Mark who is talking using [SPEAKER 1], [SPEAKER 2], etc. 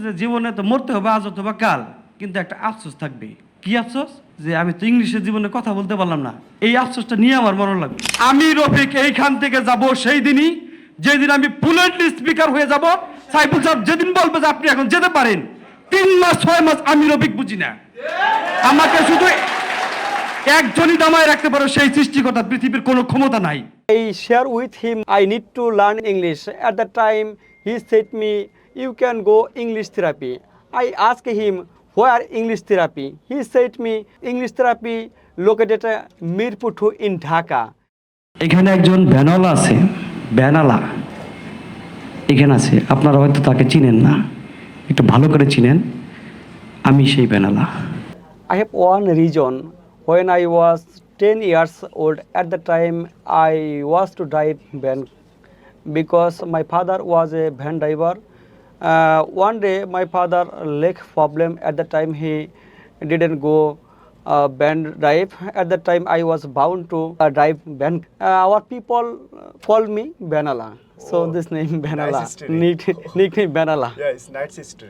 [SPEAKER 1] যে জীবনে তো মরতে হবে আজ অথবা কাল, কিন্তু একটা আফসোস থাকবে। কি আফসোস? যে আমি তো ইংলিশে জীবনে কথা বলতে পারলাম না। এই আফসোসটা নিয়ে আমার মরণ লাগবে। আমি রফিক এইখান থেকে যাব সেই দিনই যেদিন আমি ফ্লুয়েন্টলি স্পিকার হয়ে যাব। সাইফুল সাহেব যেদিন বলবে যে আপনি এখন যেতে পারেন, 3 মাস 6 মাস আমি রফিক বুঝি না। আমাকে শুধু একজনই দামায় রাখতে পারো, সেই সৃষ্টিকর্তা পৃথিবীর কোনো ক্ষমতা নাই।
[SPEAKER 2] I share with him I need to learn English. At that time, he said me, you can go English therapy. I asked him, where English therapy? He said me, English therapy located at Mirpur 2 in Dhaka.
[SPEAKER 1] এখানে একজন ভ্যানালা আছে, ভ্যানালা এখানে আছে, আপনারা হয়তো তাকে চিনেন না, একটু ভালো করে চিনেন। আমি সেই ভ্যানালা।
[SPEAKER 2] I have one reason. When I was 10 years old, at the time I was to drive van because my father was a van driver. One day my father leg problem. At the time he didn't go van drive. At that time I was bound to drive van. Our people call me Banala. So
[SPEAKER 3] Oh,
[SPEAKER 2] this name Banala.
[SPEAKER 3] nice history.
[SPEAKER 2] Nickname Banala.
[SPEAKER 3] Yeah, it's nice history.